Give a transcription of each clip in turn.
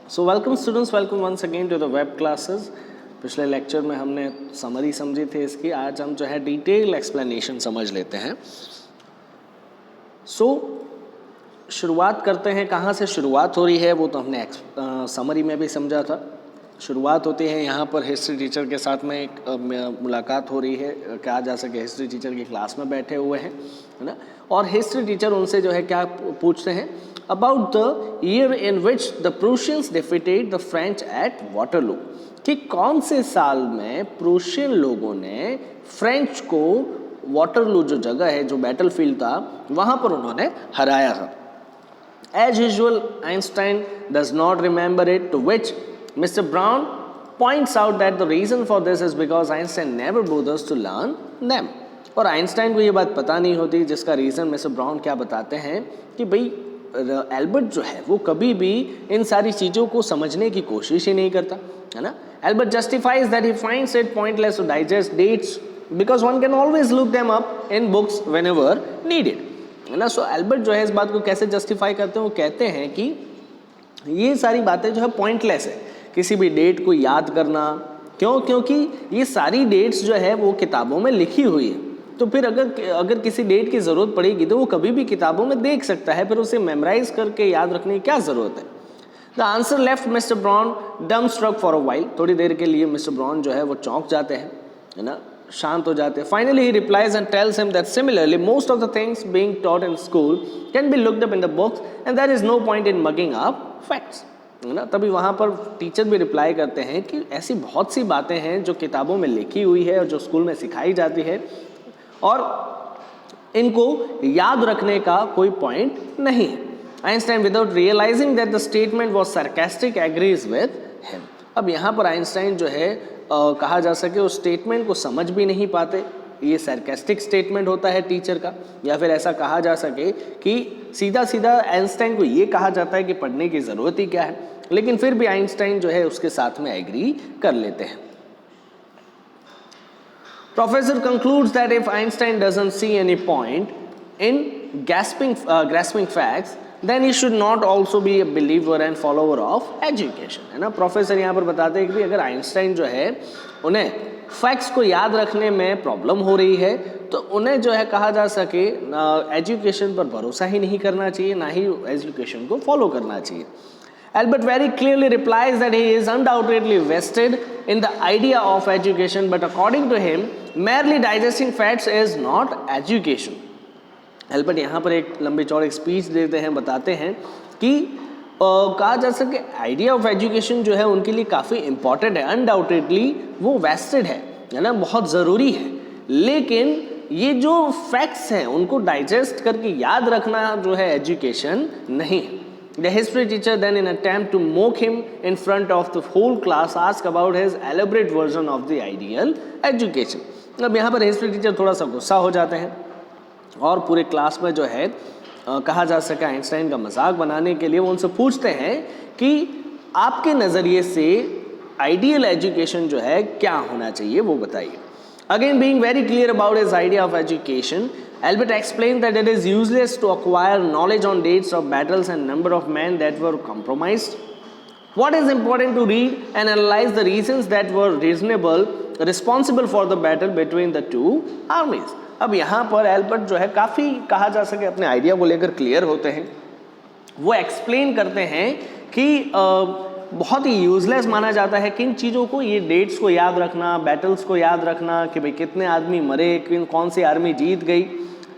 So welcome students, welcome once again to the web classes. पिछले lecture में हमने summary समझी थी इसकी, आज हम जो है डिटेल एक्सप्लेनेशन समझ लेते हैं। शुरुआत करते हैं। कहाँ से शुरुआत हो रही है वो तो हमने समरी में भी समझा था। शुरुआत होती है यहाँ पर हिस्ट्री टीचर के साथ में एक मुलाकात हो रही है। कहा जा सके हिस्ट्री टीचर की क्लास में बैठे हुए हैं, है ना। और हिस्ट्री टीचर उनसे जो है क्या पूछते हैं, about the year in which the प्रूशियंस defeated the French eight Waterloo, कि कौन से साल में प्रूशियन लोगों ने फ्रेंच को वाटरलू जो जगह है, जो बैटलफील्ड था, वहाँ पर उन्होंने हराया था। As usual, Einstein does not remember it, to which Mr. Brown points out that the reason for this is because Einstein never bothers to learn them. और आइंस्टाइन को ये बात पता नहीं होती, जिसका रीज़न मिस्टर ब्राउन क्या बताते हैं कि भाई एल्बर्ट जो है वो कभी भी इन सारी चीज़ों को समझने की कोशिश ही नहीं करता, है ना। Albert justifies that he finds it pointless to digest dates because one can always look them up in books whenever needed, है ना। सो एल्बर्ट जो है इस बात को कैसे जस्टिफाई करते हैं, वो कहते हैं कि ये सारी बातें जो है पॉइंटलेस है, किसी भी डेट को याद करना। क्यों? क्योंकि ये सारी डेट्स जो है वो किताबों में लिखी हुई है, तो फिर अगर किसी डेट की ज़रूरत पड़ेगी तो वो कभी भी किताबों में देख सकता है, फिर उसे मेमोराइज करके याद रखने की क्या ज़रूरत है। The answer left mister brown डम स्ट्रक फॉर अ वाइल, थोड़ी देर के लिए मिस्टर ब्राउन जो है वो चौंक जाते हैं, है ना, शांत हो जाते हैं। Finally he replies and tells him that similarly most of the things being taught in school can be looked up in the books and there is no point in mugging up facts, है ना। तभी वहाँ पर teacher भी reply करते हैं कि ऐसी बहुत सी बातें हैं जो किताबों में लिखी हुई है और जो स्कूल में सिखाई जाती है, और इनको याद रखने का कोई पॉइंट नहीं है। Einstein without realizing that the statement was sarcastic agrees with him. अब यहाँ पर आइंस्टाइन जो है कहा जा सके उस स्टेटमेंट को समझ भी नहीं पाते। ये सार्कास्टिक स्टेटमेंट होता है टीचर का, या फिर ऐसा कहा जा सके कि सीधा सीधा आइंस्टाइन को ये कहा जाता है कि पढ़ने की ज़रूरत ही क्या है, लेकिन फिर भी आइंस्टाइन जो है उसके साथ में एग्री कर लेते हैं। Professor concludes that if Einstein doesn't see any point in grasping facts, then he should not also be a believer and follower of education, है ना। प्रोफेसर यहाँ पर बताते हैं कि अगर आइंस्टाइन जो है उन्हें फैक्ट्स को याद रखने में प्रॉब्लम हो रही है, तो उन्हें जो है कहा जा सके एजुकेशन पर भरोसा ही नहीं करना चाहिए, ना ही एजुकेशन को फॉलो करना चाहिए। Albert very clearly replies that he is undoubtedly vested in the idea of education, but according to him, merely digesting facts is not education. Albert यहाँ पर एक लंबी चौड़ी स्पीच देते हैं, बताते हैं कि कहा जा सके आइडिया ऑफ एजुकेशन जो है उनके लिए काफ़ी इंपॉर्टेंट है, अनडाउटेडली वो वेस्टेड है ना, बहुत ज़रूरी है, लेकिन ये जो फैक्ट्स हैं उनको डाइजेस्ट करके याद रखना जो है एजुकेशन नहीं है। The history teacher then, in attempt to mock him in front of the whole class, asked about his elaborate version of the ideal education. अब यहाँ पर हिस्ट्री टीचर थोड़ा सा गुस्सा हो जाते हैं और पूरे क्लास में जो है कहा जा सके आइंस्टाइन का मजाक बनाने के लिए वो उनसे पूछते हैं कि आपके नज़रिए से आइडियल एजुकेशन जो है क्या होना चाहिए, वो बताइए। Again, being very clear about his idea of education, Albert explained that it is useless to acquire knowledge on dates of battles and number of men that were compromised. What is important to read and analyze the reasons that were responsible for the battle between the two armies. अब यहाँ पर Albert जो है काफ़ी कहा जा सके अपने आइडिया को लेकर क्लियर होते हैं। वो एक्सप्लेन करते हैं कि बहुत ही यूजलेस माना जाता है किन चीज़ों को, ये डेट्स को याद रखना, बैटल्स को याद रखना कि भाई कितने आदमी मरे, कौन सी आर्मी जीत गई।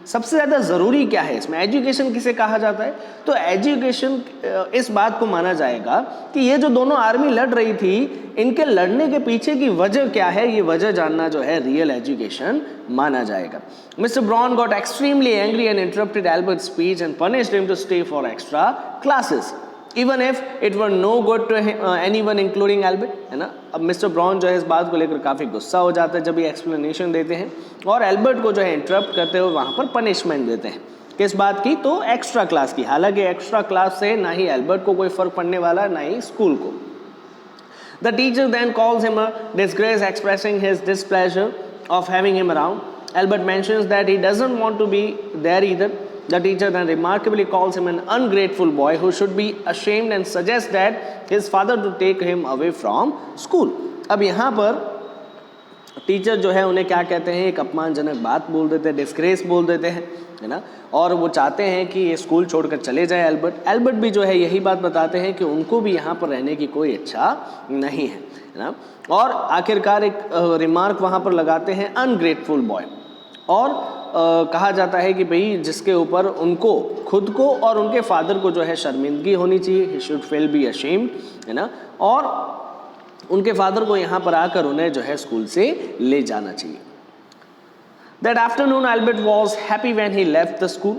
सबसे ज़्यादा ज़रूरी क्या है इसमें, एजुकेशन किसे कहा जाता है, तो एजुकेशन इस बात को माना जाएगा कि ये जो दोनों आर्मी लड़ रही थी, इनके लड़ने के पीछे की वजह क्या है, ये वजह जानना जो है रियल एजुकेशन माना जाएगा। Mister Brown got extremely angry and interrupted Albert speech and punished him to stay for extra classes even if it were no good to anyone including Albert, है ना। अब मिस्टर ब्राउन जो है इस बात को लेकर काफ़ी गुस्सा हो जाता है जब ये एक्सप्लेनेशन देते हैं, और एल्बर्ट को जो है इंटरप्ट करते हुए वहाँ पर पनिशमेंट देते हैं। किस बात की, तो एक्स्ट्रा क्लास की। हालांकि एक्स्ट्रा क्लास से ना ही एल्बर्ट को कोई फ़र्क पड़ने वाला, ना ही स्कूल को। The teacher then calls him a disgrace, expressing his displeasure of having him around. Albert mentions that he doesn't want to be there either. The teacher then remarkably calls him an ungrateful boy who should be ashamed and suggests that his father to take him away from school. अब यहाँ पर teacher जो है उन्हें क्या कहते हैं, एक अपमानजनक बात बोल देते हैं, डिस्ग्रेस बोल देते हैं, है ना, और वो चाहते हैं कि ये स्कूल छोड़कर चले जाए एल्बर्ट भी जो है यही बात बताते हैं कि उनको भी यहाँ पर रहने की कोई इच्छा नहीं है ना, और आखिरकार एक रिमार्क वहाँ पर लगाते हैं अनग्रेटफुल बॉय, और कहा जाता है कि भाई जिसके ऊपर उनको खुद को और उनके फादर को जो है शर्मिंदगी होनी चाहिए, he should feel be ashamed, है ना, और उनके फादर को यहाँ पर आकर उन्हें जो है स्कूल से ले जाना चाहिए. That afternoon Albert was happy when he left the school.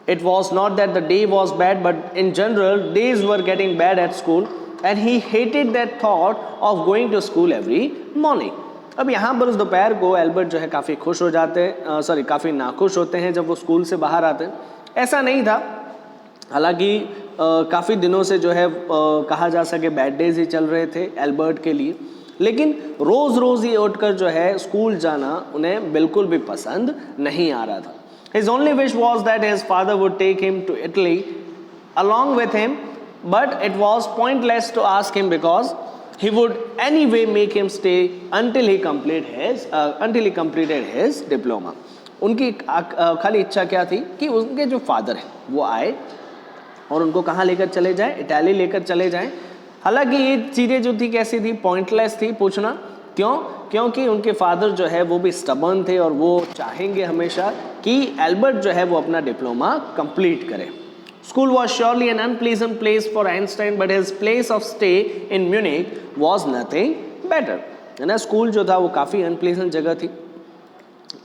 It was not that the day was bad, but in general days were getting bad at school and he hated that thought of going to school every morning. अब यहाँ पर उस दोपहर को Albert जो है काफ़ी खुश हो जाते हैं, काफ़ी नाखुश होते हैं जब वो स्कूल से बाहर आते हैं. ऐसा नहीं था, हालांकि काफ़ी दिनों से जो है कहा जा सके बैड डेज ही चल रहे थे एल्बर्ट के लिए, लेकिन रोज़ रोज़ ही उठकर जो है स्कूल जाना उन्हें बिल्कुल भी पसंद नहीं आ रहा था. His only wish was that his father would take him to Italy along with him, but it was pointless to ask him because he would anyway make him stay until he completed his diploma. उनकी खाली इच्छा क्या थी कि उनके जो father हैं वो आए और उनको कहाँ लेकर चले जाएं, इटाली लेकर चले जाएं. हालांकि ये चीज़ें जो थी कैसी थी, पॉइंटलेस थी पूछना. क्यों? क्योंकि उनके फादर जो है वो भी स्टबर्न थे और वो चाहेंगे हमेशा कि एल्बर्ट जो है वो अपना डिप्लोमा कंप्लीट करे. School was surely an unpleasant place for Einstein, but his place of stay in Munich was nothing better. है ना, स्कूल जो था वो काफ़ी अनप्लीजेंट जगह थी,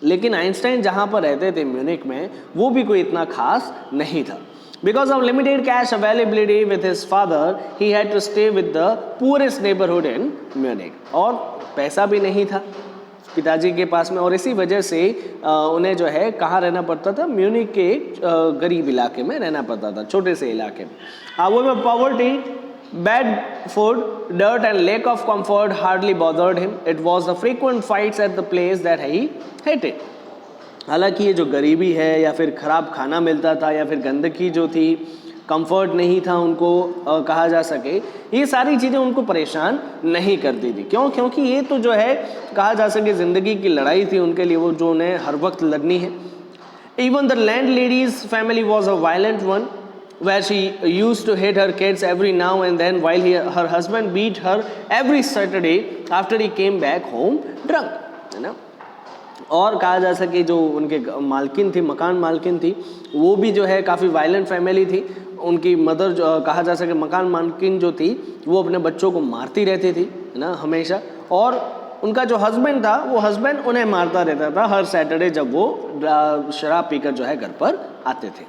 लेकिन आइंस्टाइन जहाँ पर रहते थे म्यूनिक में वो भी कोई इतना खास नहीं था. Because of limited cash availability with his father, he had to stay with the poorest neighborhood in Munich. और पैसा भी नहीं था पिताजी के पास में, और इसी वजह से उन्हें जो है कहाँ रहना पड़ता था, म्यूनिक के गरीब इलाके में रहना पड़ता था, छोटे से इलाके में. However, poverty, bad food, dirt and lack of comfort hardly bothered him. It was the frequent fights at the place that he hated. हालांकि ये जो गरीबी है या फिर ख़राब खाना मिलता था या फिर गंदगी जो थी, कंफर्ट नहीं था उनको कहा जा सके, ये सारी चीज़ें उनको परेशान नहीं करती थी. क्यों? क्योंकि ये तो जो है कहा जा सके ज़िंदगी की लड़ाई थी उनके लिए, वो जो उन्हें हर वक्त लड़नी है. Even the landlady's family was a violent one, where she used to hit her kids every now and then, while her husband beat her every Saturday after he came back home drunk. है ना, और कहा जा सके जो उनके मालकिन थी, मकान मालकिन थी, वो भी जो है काफ़ी वायलेंट फैमिली थी. उनकी मदर जो कहा जा सके मकान मालकिन जो थी वो अपने बच्चों को मारती रहती थी, है ना, हमेशा. और उनका जो हस्बैंड था वो हस्बैंड उन्हें मारता रहता था हर सैटरडे जब वो शराब पीकर जो है घर पर आते थे.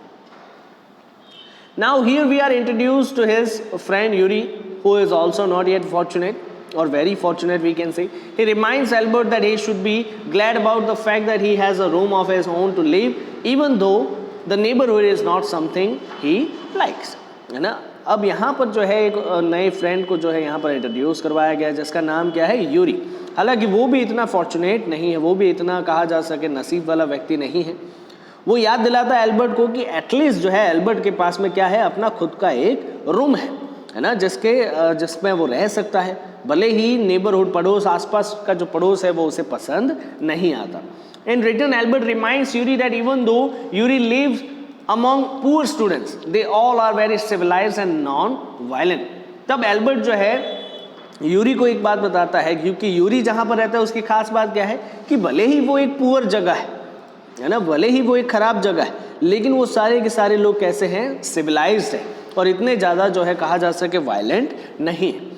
Now here we are introduced to his friend Yuri, who is also not yet fortunate, or very fortunate we can say. He reminds Albert that he should be glad about the fact that he has a room of his own to live, even though the neighborhood is not something he likes. है ना, अब यहाँ पर जो है एक नए friend को जो है यहाँ पर इंट्रोड्यूस करवाया गया जिसका नाम क्या है, यूरी. हालांकि वो भी इतना फॉर्चुनेट नहीं है, वो भी इतना कहा जा सके नसीब वाला व्यक्ति नहीं है. वो याद दिलाता है एल्बर्ट को कि एटलीस्ट जो है एल्बर्ट के पास में क्या है, अपना खुद का एक रूम है ना, जिसमें वो रह सकता है, भले ही नेबरहुड पड़ोस आसपास का जो पड़ोस है वो उसे पसंद नहीं आता. In return, Albert reminds Yuri that even though Yuri lives among poor students, they all are very civilized and non-violent. तब एल्बर्ट जो है यूरी को एक बात बताता है, क्योंकि यूरी जहाँ पर रहता है उसकी खास बात क्या है कि भले ही वो एक पुअर जगह है ना, भले ही वो एक ख़राब जगह है, लेकिन वो सारे के सारे लोग कैसे हैं, सिविलाइज्ड हैं और इतने ज़्यादा जो है कहा जा सके वायलेंट नहीं है.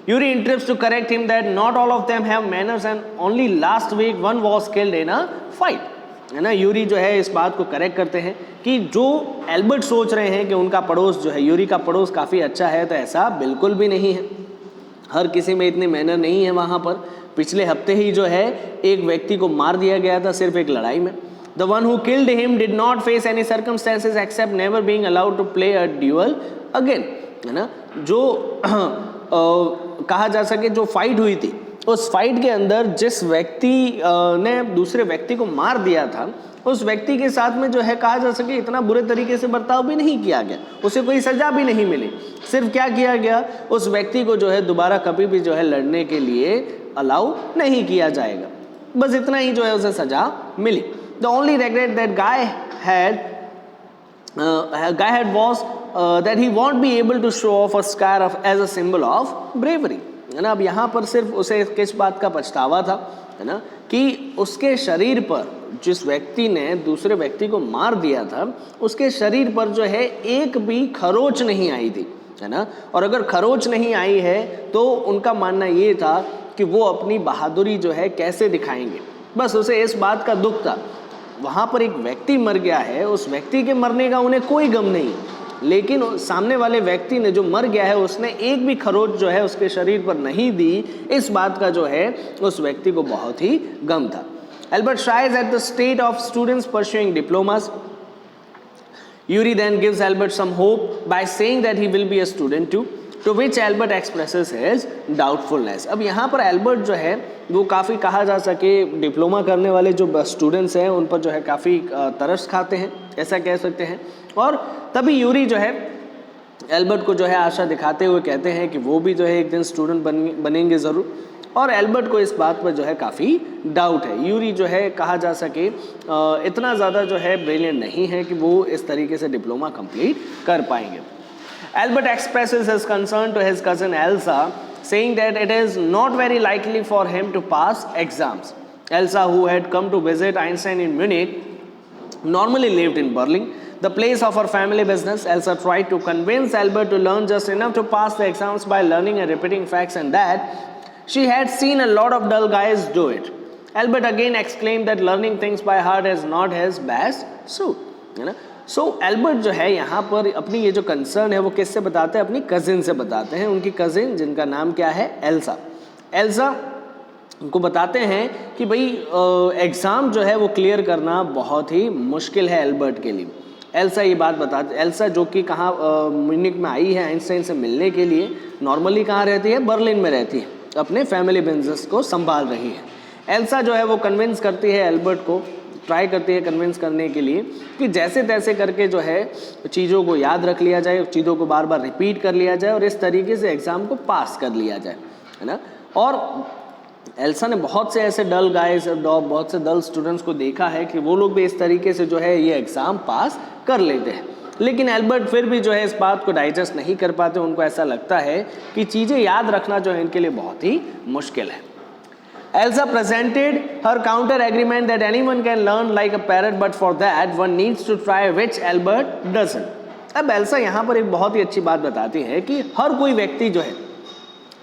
Yuri interrupts to correct him that not all of them have manners and only last week one was killed in a fight. है ना, यूरी जो है इस बात को करेक्ट करते हैं कि जो एल्बर्ट सोच रहे हैं कि उनका पड़ोस जो है, यूरी का पड़ोस काफ़ी अच्छा है, तो ऐसा बिल्कुल भी नहीं है. हर किसी में इतने मैनर नहीं है वहाँ पर. पिछले हफ्ते ही जो है एक व्यक्ति को मार दिया गया था सिर्फ एक लड़ाई में. The one who killed him did not face any circumstances except never being allowed to play a duel again. है ना, जो कहा जा सके जो फाइट हुई थी उस फाइट के अंदर जिस व्यक्ति ने दूसरे व्यक्ति को मार दिया था, उस व्यक्ति के साथ में जो है कहा जा सके इतना बुरे तरीके से बर्ताव भी नहीं किया गया, उसे कोई सजा भी नहीं मिली। सिर्फ क्या किया गया, उस व्यक्ति को जो है दोबारा कभी भी जो है लड़ने के लिए अलाउ नहीं किया जाएगा, बस इतना ही जो है उसे सजा मिली। The only regret that guy had was that he won't be able to show off a scar as a symbol of bravery, है ना। अब यहाँ पर सिर्फ उसे किस बात का पछतावा था, है ना, कि उसके शरीर पर, जिस व्यक्ति ने दूसरे व्यक्ति को मार दिया था, उसके शरीर पर जो है एक भी खरोच नहीं आई थी, है ना। और अगर खरोच नहीं आई है तो उनका मानना ये था कि वो अपनी बहादुरी जो है कैसे दिखाएंगे, बस उसे इस बात का दुख था। वहाँ पर एक व्यक्ति मर गया है, उस व्यक्ति के मरने का उन्हें कोई गम नहीं, लेकिन सामने वाले व्यक्ति ने जो मर गया है उसने एक भी खरोच जो है उसके शरीर पर नहीं दी, इस बात का जो है उस व्यक्ति को बहुत ही गम था। Albert shies at the state of students pursuing diplomas. Yuri then gives Albert some hope by saying that he will be a student too, to which Albert expresses his doubtfulness. अब यहाँ पर एल्बर्ट जो है वो काफ़ी कहा जा सके डिप्लोमा करने वाले जो स्टूडेंट्स हैं उन पर जो है काफ़ी तरस खाते हैं, ऐसा कह सकते हैं। और तभी यूरी जो है एल्बर्ट को जो है आशा दिखाते हुए कहते हैं कि वो भी जो है एक दिन स्टूडेंट बनेंगे ज़रूर, और एल्बर्ट को इस बात पर जो है काफ़ी डाउट है। यूरी जो है कहा जा सके इतना ज़्यादा जो है ब्रिलियंट नहीं है कि वो इस तरीके से डिप्लोमा कंप्लीट कर पाएंगे। Albert expresses his concern to his cousin Elsa, saying that it is not very likely for him to pass exams. Elsa, who had come to visit Einstein in Munich, normally lived in Berlin, the place of her family business. Elsa tried to convince Albert to learn just enough to pass the exams by learning and repeating facts, and that she had seen a lot of dull guys do it. Albert again exclaimed that learning things by heart is not his best suit, है ना। सो Albert जो है यहाँ पर अपनी ये जो concern है वो किससे बताते हैं, अपनी कजिन से बताते हैं। उनकी कजिन जिनका नाम क्या है, एल्सा। एल्सा उनको बताते हैं कि भाई एग्ज़ाम जो है वो क्लियर करना बहुत ही मुश्किल है एल्बर्ट के लिए। एल्सा ये बात बताते, एल्सा जो कि कहाँ म्यूनिख में आई है आइंस्टाइन से मिलने के लिए, नॉर्मली कहाँ रहती है, बर्लिन में रहती है, अपने फैमिली बिजनेस को संभाल रही है। एल्सा जो है वो कन्विंस करती है एल्बर्ट को, ट्राई करती है कन्विंस करने के लिए कि जैसे तैसे करके जो है चीज़ों को याद रख लिया जाए, चीज़ों को बार बार रिपीट कर लिया जाए और इस तरीके से एग्ज़ाम को पास कर लिया जाए, है ना। और एल्सा ने बहुत से ऐसे डल गाइस और बहुत से डल स्टूडेंट्स को देखा है कि वो लोग भी इस तरीके से जो है ये एग्ज़ाम पास कर लेते हैं, लेकिन एल्बर्ट फिर भी जो है इस बात को डाइजेस्ट नहीं कर पाते। उनको ऐसा लगता है कि चीज़ें याद रखना जो है इनके लिए बहुत ही मुश्किल है। Elsa presented her counter agreement that anyone can learn like a parrot, but for that one needs to try, which Albert doesn't. अब एल्सा यहाँ पर एक बहुत ही अच्छी बात बताती है कि हर कोई व्यक्ति जो है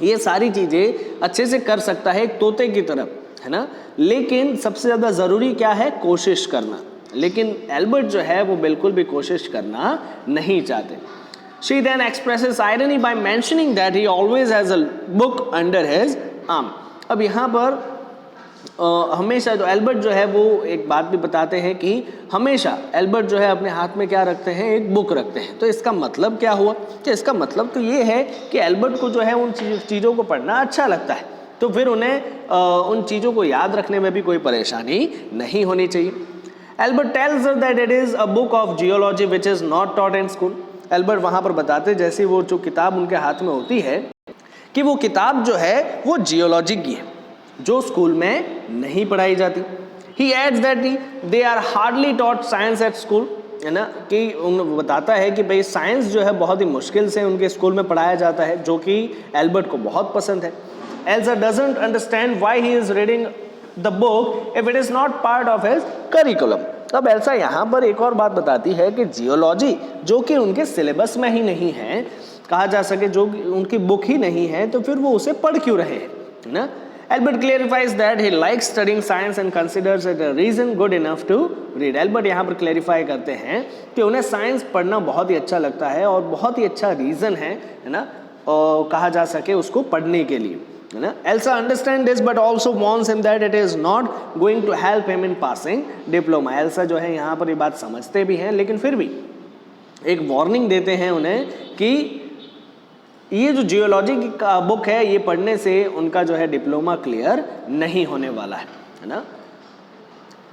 ये सारी चीज़ें अच्छे से कर सकता है एक तोते की तरह, है ना, लेकिन सबसे ज़्यादा ज़रूरी क्या है, कोशिश करना। लेकिन एल्बर्ट जो है वो बिल्कुल भी कोशिश करना नहीं चाहते। She then expresses irony by mentioning that he always has a book under his arm. अब यहाँ पर हमेशा जो एल्बर्ट जो है वो एक बात भी बताते हैं कि हमेशा एल्बर्ट जो है अपने हाथ में क्या रखते हैं, एक बुक रखते हैं। तो इसका मतलब क्या हुआ, कि इसका मतलब तो ये है कि एल्बर्ट को जो है उन चीज़ों को पढ़ना अच्छा लगता है, तो फिर उन्हें उन चीज़ों को याद रखने में भी कोई परेशानी नहीं होनी चाहिए। Albert tells her that it is a book of geology which is not taught in school. Albert वहाँ पर बताते जैसे वो जो किताब उनके हाथ में होती है कि वो किताब जो है वो जियोलॉजी की है, जो स्कूल में नहीं पढ़ाई जाती। He adds that they are hardly taught science at school, है ना, कि उन बताता है कि भाई साइंस जो है बहुत ही मुश्किल से उनके स्कूल में पढ़ाया जाता है, जो कि एल्बर्ट को बहुत पसंद है। Elsa doesn't understand why he is reading the book if it is not part of his curriculum. अब एल्सा यहाँ पर एक और बात बताती है कि जियोलॉजी जो कि उनके सिलेबस में ही नहीं है, कहा जा सके जो उनकी बुक ही नहीं है, तो फिर वो उसे पढ़ क्यों रहे हैं, है ना। Albert clarifies that he likes studying science and considers it a reason good enough to read. Albert यहाँ पर क्लैरिफाई करते हैं कि उन्हें साइंस पढ़ना बहुत ही अच्छा लगता है और बहुत ही अच्छा रीज़न है ना, और कहा जा सके उसको पढ़ने के लिए, है ना। Elsa understands this but also warns him that it is not going to help him in passing diploma. Elsa जो है यहाँ पर ये बात समझते भी हैं, लेकिन फिर भी एक वार्निंग देते हैं उन्हें कि ये जो जियोलॉजी का बुक है ये पढ़ने से उनका जो है डिप्लोमा क्लियर नहीं होने वाला है ना।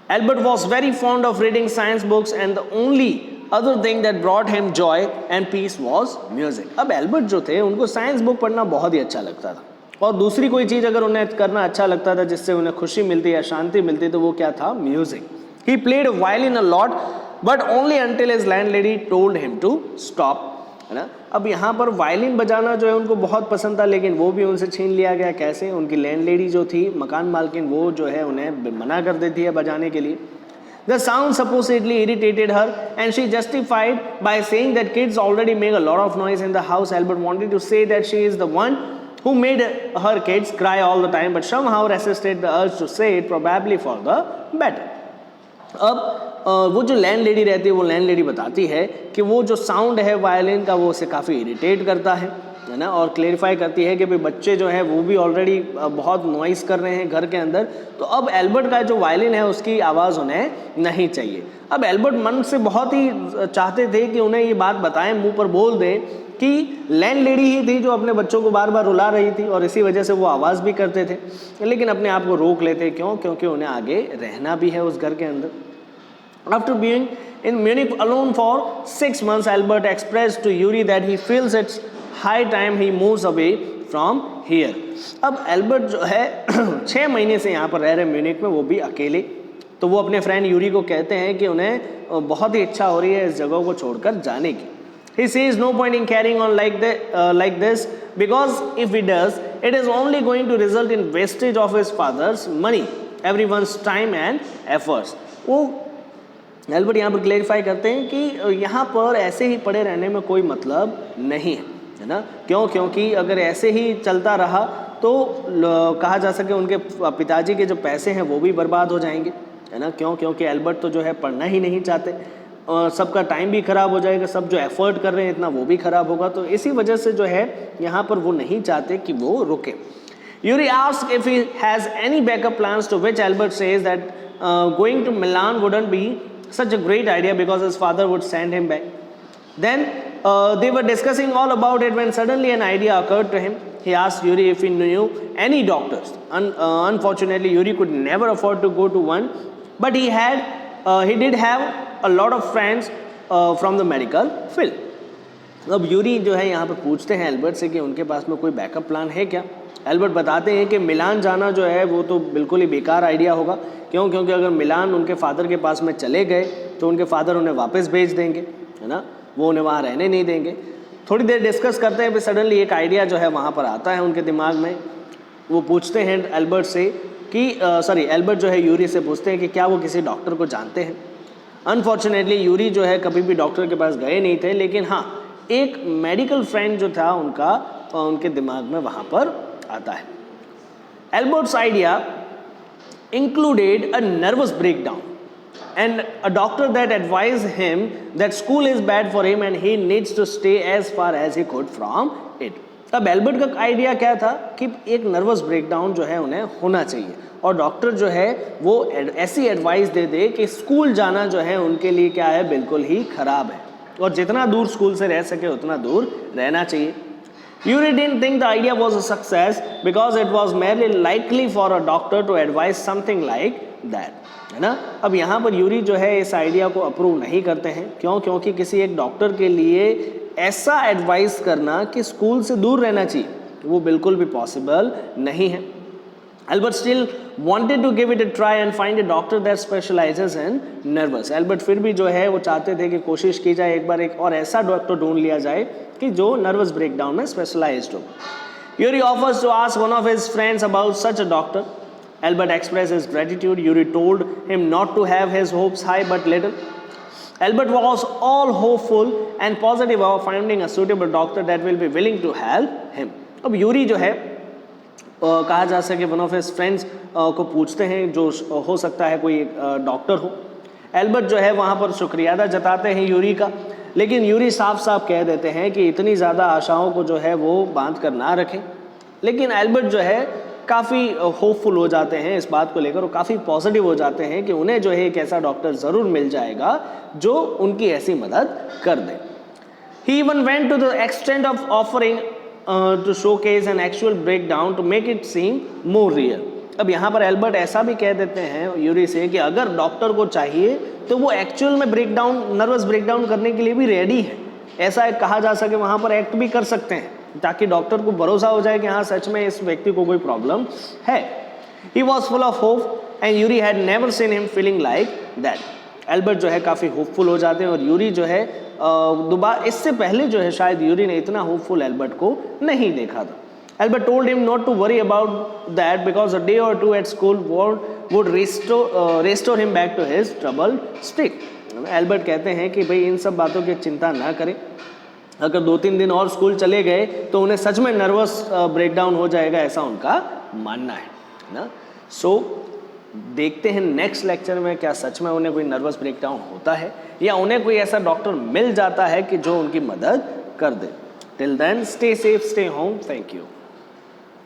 Albert was very fond of reading science books and the only other thing that brought him joy and peace was music. अब एल्बर्ट जो थे उनको साइंस बुक पढ़ना बहुत ही अच्छा लगता था और दूसरी कोई चीज़ अगर उन्हें करना अच्छा लगता था जिससे उन्हें खुशी मिलती या शांति मिलती तो वो क्या था, music. He played violin a lot but only until his landlady told him to stop. है ना. अब यहाँ पर वायलिन बजाना जो है उनको बहुत पसंद था लेकिन वो भी उनसे छीन लिया गया. कैसे? उनकी लैंडलेडी जो थी, मकान मालकिन, वो जो है उन्हें मना कर देती है बजाने के लिए. The sound supposedly irritated her and she justified by saying that kids already make a lot of noise in the house. Albert wanted to say that she is the one who made her kids cry all the time but somehow resisted the urge to say it, probably for the better. अब वो जो land lady रहती है वो land lady बताती है कि वो जो साउंड है वायलिन का वो उसे काफ़ी इरिटेट करता है ना, और क्लेरिफाई करती है कि भाई बच्चे जो है वो भी ऑलरेडी बहुत नॉइस कर रहे हैं घर के अंदर, तो अब एल्बर्ट का जो वायलिन है उसकी आवाज़ उन्हें नहीं चाहिए. अब एल्बर्ट मन से बहुत ही चाहते थे कि उन्हें ये बात बताएं, मुंह पर बोल दें कि लैंड लेडी ही थी जो अपने बच्चों को बार बार रुला रही थी और इसी वजह से वो आवाज़ भी करते थे, लेकिन अपने आप को रोक लेते. क्यों? क्योंकि उन्हें आगे रहना भी है उस घर के अंदर. After being in Munich alone for 6 months, Albert expressed to Yuri that he feels it's high time he moves away from here. अब एल्बर्ट जो है 6 महीने से यहाँ पर रह रहे म्यूनिक में, वो भी अकेले. तो वो अपने फ्रेंड यूरी को कहते हैं कि उन्हें बहुत ही इच्छा हो रही है इस जगह को छोड़कर जाने की. He sees no point in carrying on like this because if he does, it is only going to result in wastage of his father's money, everyone's time and efforts. वो एल्बर्ट यहाँ पर क्लेरिफाई करते हैं कि यहाँ पर ऐसे ही पड़े रहने में कोई मतलब नहीं है ना. क्यों? क्योंकि अगर ऐसे ही चलता रहा तो कहा जा सके उनके पिताजी के जो पैसे हैं वो भी बर्बाद हो जाएंगे, है ना. क्यों? क्योंकि एल्बर्ट तो जो है पढ़ना ही नहीं चाहते, सबका टाइम भी ख़राब हो जाएगा, सब जो एफर्ट कर रहे हैं इतना वो भी ख़राब होगा, तो इसी वजह से जो है यहाँ पर वो नहीं चाहते कि वो रुके. Yuri asks if he has any backup plans, to which Albert says that going to Milan wouldn't be such a great idea because his father would send him back. Then they were discussing all about it when suddenly an idea occurred to him. He asked Yuri if he knew any doctors. Unfortunately, Yuri could never afford to go to one, but he did have a lot of friends from the medical field. अब Yuri जो है यहाँ पर पूछते हैं Albert से कि उनके पास में कोई बैकअप प्लान है क्या. एल्बर्ट बताते हैं कि मिलान जाना जो है वो तो बिल्कुल ही बेकार आइडिया होगा. क्यों? क्योंकि अगर मिलान उनके फादर के पास में चले गए तो उनके फादर उन्हें वापस भेज देंगे, है ना, वो उन्हें वहाँ रहने नहीं देंगे. थोड़ी देर डिस्कस करते हैं, फिर सडनली एक आइडिया जो है वहाँ पर आता है उनके दिमाग में. वो पूछते हैं एल्बर्ट से कि एल्बर्ट जो है यूरी से पूछते हैं कि क्या वो किसी डॉक्टर को जानते हैं. अनफॉर्चुनेटली यूरी जो है कभी भी डॉक्टर के पास गए नहीं थे, लेकिन हाँ एक मेडिकल फ्रेंड जो था उनके दिमाग में वहाँ पर आता है. Albert's idea included a nervous breakdown and a doctor that advised him that school is bad for him and he needs to stay as far as he could from it. अब एल्बर्ट का idea क्या था कि एक nervous breakdown जो है उन्हें होना चाहिए और डॉक्टर जो है वो ऐसी एडवाइस दे दे कि स्कूल जाना जो है उनके लिए क्या है, बिल्कुल ही खराब है और जितना दूर स्कूल से रह सके उतना दूर रहना चाहिए. Yuri didn't think the idea was a success because it was merely likely for a doctor to advise something like that, है ना. अब यहाँ पर यूरी जो है इस आइडिया को अप्रूव नहीं करते हैं. क्यों? क्योंकि किसी एक डॉक्टर के लिए ऐसा एडवाइस करना कि स्कूल से दूर रहना चाहिए वो बिल्कुल भी पॉसिबल नहीं है. Albert still wanted to give it a try and find a doctor that specializes in nervous. Albert फिर भी जो है वो चाहते थे कि कोशिश की जाए एक बार एक और ऐसा डॉक्टर ढूंढ लिया जाए कि जो नर्वस ब्रेकडाउन में स्पेशलाइज्ड हो. Yuri offers to ask one of his friends about such a doctor. Albert expressed his gratitude. Yuri told him not to have his hopes high but little. Albert was all hopeful and positive about finding a suitable doctor that will be willing to help him. अब Yuri जो है कहा जा सके one of his friends को पूछते हैं जो हो सकता है कोई डॉक्टर हो. एल्बर्ट जो है वहाँ पर शुक्रिया अदा जताते हैं यूरी का, लेकिन यूरी साफ साफ कह देते हैं कि इतनी ज़्यादा आशाओं को जो है वो बांध कर ना रखें. लेकिन एल्बर्ट जो है काफ़ी होपफुल हो जाते हैं इस बात को लेकर और काफ़ी पॉजिटिव हो जाते हैं कि उन्हें जो है एक ऐसा डॉक्टर ज़रूर मिल जाएगा जो उनकी ऐसी मदद कर दे. He even went to the extent of offering to showcase an actual breakdown to make it seem more real. अब यहाँ पर एल्बर्ट ऐसा भी कह देते हैं यूरी से कि अगर डॉक्टर को चाहिए तो वो एक्चुअल में ब्रेकडाउन, नर्वस ब्रेकडाउन करने के लिए भी रेडी है, ऐसा कहा जा सके, वहाँ पर एक्ट भी कर सकते हैं ताकि डॉक्टर को भरोसा हो जाए कि हाँ सच में इस व्यक्ति को कोई प्रॉब्लम है. He was full of hope and Yuri had never seen him feeling like that. Albert जो है काफ़ी होपफुल हो जाते हैं और यूरी जो है दोबारा, इससे पहले जो है शायद यूरी ने इतना होपफुल एल्बर्ट को नहीं देखा था. Albert told him not to worry about that because a day or two at school would restore him back to his troubled state. Albert कहते हैं कि भाई इन सब बातों की चिंता ना करें, अगर 2-3 दिन और स्कूल चले गए तो उन्हें सच में नर्वस ब्रेकडाउन हो जाएगा, ऐसा उनका मानना है ना. सो देखते हैं नेक्स्ट लेक्चर में क्या सच में उन्हें कोई नर्वस ब्रेकडाउन होता है या उन्हें कोई ऐसा डॉक्टर मिल जाता है कि जो उनकी मदद कर दे. Till then stay safe, stay home. Thank you.